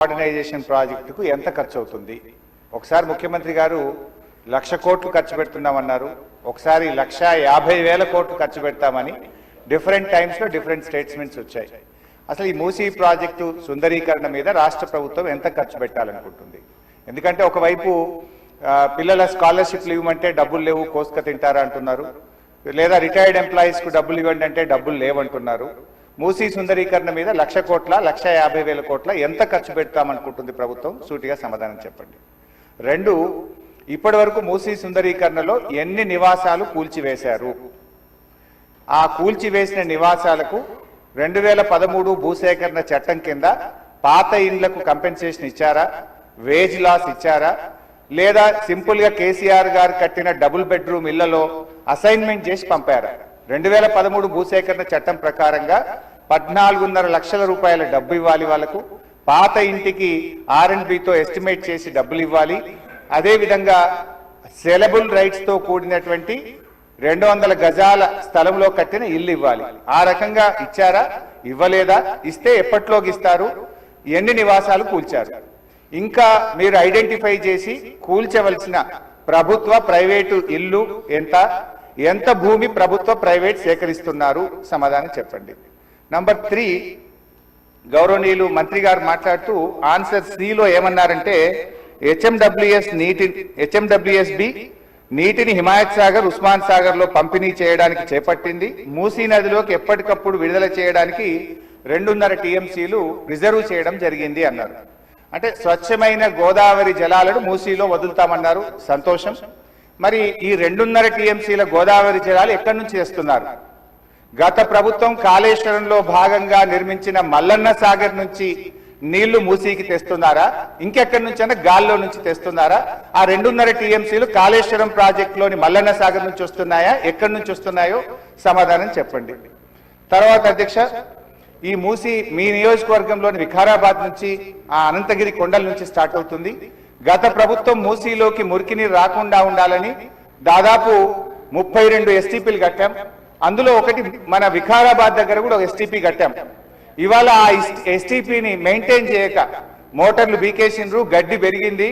Modernisation ప్రాజెక్టుకు ఎంత ఖర్చు అవుతుంది? ఒకసారి ముఖ్యమంత్రి గారు 1,00,000 కోట్లు ఖర్చు పెడుతున్నామన్నారు, ఒకసారి 1,50,000 కోట్లు ఖర్చు పెడతామని డిఫరెంట్ టైమ్స్లో డిఫరెంట్ స్టేట్మెంట్స్ వచ్చాయి. అసలు ఈ మూసీ ప్రాజెక్టు సుందరీకరణ మీద రాష్ట్ర ప్రభుత్వం ఎంత ఖర్చు పెట్టాలనుకుంటుంది? ఎందుకంటే ఒకవైపు పిల్లల స్కాలర్షిప్లు ఇవ్వమంటే డబ్బులు లేవు, కోసుక తింటారా అంటున్నారు, లేదా రిటైర్డ్ ఎంప్లాయీస్కు డబ్బులు ఇవ్వండి అంటే డబ్బులు లేవంటున్నారు. మూసీ సుందరీకరణ మీద 1,00,000 కోట్ల 1,50,000 కోట్ల ఎంత ఖర్చు పెడతామనుకుంటుంది ప్రభుత్వం? సూటిగా సమాధానం చెప్పండి. రెండు, ఇప్పటి వరకు మూసీ సుందరీకరణలో ఎన్ని నివాసాలు కూల్చివేశారు? ఆ కూల్చివేసిన నివాసాలకు 2013 భూసేకరణ చట్టం కింద పాత ఇండ్లకు కంపెన్సేషన్ ఇచ్చారా? వేజ్ లాస్ ఇచ్చారా? లేదా సింపుల్ గా కేసీఆర్ గారు కట్టిన డబుల్ బెడ్రూమ్ ఇళ్లలో అసైన్మెంట్ చేసి పంపారా? 2013 భూసేకరణ చట్టం ప్రకారంగా 14.5 లక్షల రూపాయల డబ్బు ఇవ్వాలి వాళ్ళకు, పాత ఇంటికి R&Bతో ఎస్టిమేట్ చేసి డబ్బులు ఇవ్వాలి, అదేవిధంగా సెలబుల్ రైట్స్ తో కూడినటువంటి 200 గజాల స్థలంలో కట్టిన ఇల్లు ఇవ్వాలి. ఆ రకంగా ఇచ్చారా? ఇవ్వలేదా? ఇస్తే ఎప్పట్లోకి ఇస్తారు? ఎన్ని నివాసాలు కూల్చారు? ఇంకా మీరు ఐడెంటిఫై చేసి కూల్చవలసిన ప్రభుత్వ ప్రైవేటు ఇల్లు ఎంత భూమి ప్రభుత్వ ప్రైవేట్ సేకరిస్తున్నారు? సమాధానం చెప్పండి. నంబర్ 3, గౌరవనీయులు మంత్రి గారు మాట్లాడుతూ ఆన్సర్ సిలో ఏమన్నారంటే హెచ్ఎండబ్ల్యూఎస్బి నీటిని హిమాయత్ సాగర్, ఉస్మాన్ సాగర్ లో పంపిణీ చేయడానికి చేపట్టింది. మూసీ నదిలోకి ఎప్పటికప్పుడు విడుదల చేయడానికి 2.5 టీఎంసీలు రిజర్వ్ చేయడం జరిగింది అన్నారు. అంటే స్వచ్ఛమైన గోదావరి జలాలను మూసీలో వదులుతామన్నారు, సంతోషం. మరి ఈ 2.5 టీఎంసీల గోదావరి జలాలు ఎక్కడి నుంచి తెస్తున్నారు? గత ప్రభుత్వం కాళేశ్వరంలో భాగంగా నిర్మించిన మల్లన్న సాగర్ నుంచి నీళ్లు మూసీకి తెస్తున్నారా? ఇంకెక్కడి నుంచి అంటే గాల్లో నుంచి తెస్తున్నారా? ఆ 2.5 టీఎంసీలు కాళేశ్వరం ప్రాజెక్టులోని మల్లన్న సాగర్ నుంచి వస్తున్నాయా? ఎక్కడి నుంచి వస్తున్నాయో సమాధానం చెప్పండి. తర్వాత అధ్యక్ష, ఈ మూసీ మీ నియోజకవర్గంలోని వికారాబాద్ నుంచి ఆ అనంతగిరి కొండల నుంచి స్టార్ట్ అవుతుంది. గత ప్రభుత్వం మూసీలోకి మురికి నీరు రాకుండా ఉండాలని దాదాపు 32 ఎస్టీపీలు కట్టాం. అందులో ఒకటి మన వికారాబాద్ దగ్గర కూడా ఒక ఎస్టీపీ కట్టాం. ఇవాళ ఆ ఎస్టీపీని మెయింటైన్ చేయక మోటార్లు బీకేసిండ్రు, గడ్డి పెరిగింది.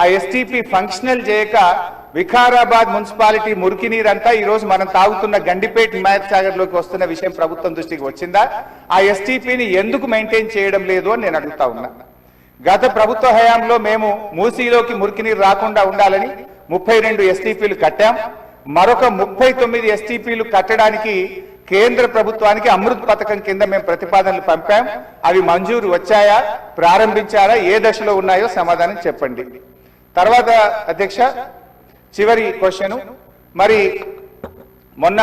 ఆ ఎస్టీపీ ఫంక్షనల్ చేయక వికారాబాద్ మున్సిపాలిటీ మురికి నీరంతా ఈ రోజు మనం తాగుతున్న గండిపేట హిమాయత్ సాగర్ లోకి వస్తున్న విషయం ప్రభుత్వం దృష్టికి వచ్చిందా? ఆ ఎస్టీపీని ఎందుకు మెయింటైన్ చేయడం లేదు అని నేను అడుగుతా ఉన్నా. గత ప్రభుత్వ హయాంలో మేము మూసీలోకి మురికి నీరు రాకుండా ఉండాలని 32 ఎస్టీపీలు కట్టాం. మరొక 39 ఎస్టీపీలు కట్టడానికి కేంద్ర ప్రభుత్వానికి అమృత్ పథకం కింద మేము ప్రతిపాదనలు పంపాం. అవి మంజూరు వచ్చాయా? ప్రారంభించారా? ఏ దశలో ఉన్నాయో సమాధానం చెప్పండి. తర్వాత అధ్యక్ష, చివరి క్వశ్చన్, మరి మొన్న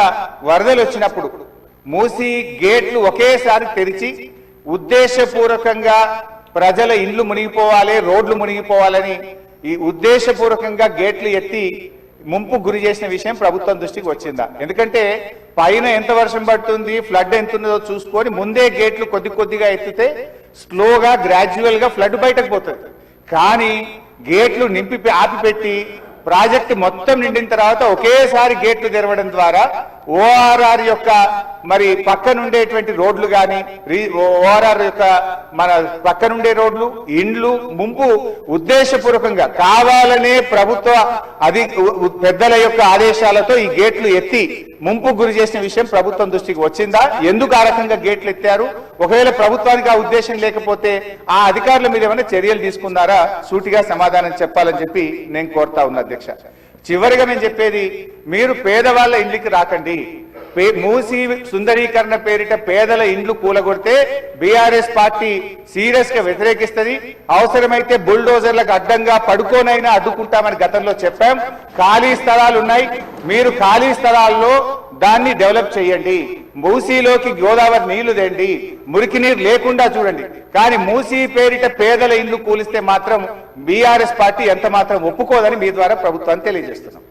వరదలు వచ్చినప్పుడు మూసీ గేట్లు ఒకేసారి తెరిచి ఉద్దేశపూర్వకంగా ప్రజల ఇళ్లు మునిగిపోవాలి, రోడ్లు మునిగిపోవాలని ఈ ఉద్దేశపూర్వకంగా గేట్లు ఎత్తి ముంపు గురి చేసిన విషయం ప్రభుత్వం దృష్టికి వచ్చిందా? ఎందుకంటే పైన ఎంత వర్షం పడుతుంది, ఫ్లడ్ ఎంత ఉన్నదో చూసుకొని ముందే గేట్లు కొద్దిగా ఎత్తితే స్లోగా గ్రాడ్యువల్ గా ఫ్లడ్ బయటకు పోతుంది. కానీ గేట్లు ఆపిపెట్టి ప్రాజెక్టు మొత్తం నిండిన తర్వాత ఒకేసారి గేట్లు తెరవడం ద్వారా ఓఆర్ఆర్ యొక్క మరి పక్కనుండేటువంటి రోడ్లు కానీ ఓఆర్ఆర్ యొక్క మన పక్కనుండే రోడ్లు, ఇండ్లు ముంపు ఉద్దేశపూర్వకంగా కావాలనే ప్రభుత్వ పెద్దల యొక్క ఆదేశాలతో ఈ గేట్లు ఎత్తి ముంపు గురి చేసిన విషయం ప్రభుత్వం దృష్టికి వచ్చిందా? ఎందుకు ఆ రకంగా గేట్లు ఎత్తారు? ఒకవేళ ప్రభుత్వానికి ఆ ఉద్దేశం లేకపోతే ఆ అధికారుల మీద ఏమైనా చర్యలు తీసుకున్నారా? సూటిగా సమాధానం చెప్పాలని చెప్పి నేను కోరుతా ఉన్నా అధ్యక్ష. చివరిగా నేను చెప్పేది, మీరు పేదవాళ్ళ ఇంటికి రాకండి. మూసీ సుందరీకరణ పేరిట పేదల ఇండ్లు కూలగొడితే బీఆర్ఎస్ పార్టీ సీరియస్ గా వ్యతిరేకిస్తుంది. అవసరమైతే బుల్డోజర్లకు అడ్డంగా పడుకోనైనా అడ్డుకుంటామని గతంలో చెప్పాం. ఖాళీ స్థలాలు ఉన్నాయి, మీరు ఖాళీ స్థలాల్లో దాన్ని డెవలప్ చేయండి. మూసీలోకి గోదావరి నీళ్లు తెండి, మురికి నీరు లేకుండా చూడండి. కానీ మూసీ పేరిట పేదల ఇండ్లు కూలిస్తే మాత్రం బీఆర్ఎస్ పార్టీ ఎంత మాత్రం ఒప్పుకోదని మీ ద్వారా ప్రభుత్వాన్ని తెలియజేస్తున్నాం.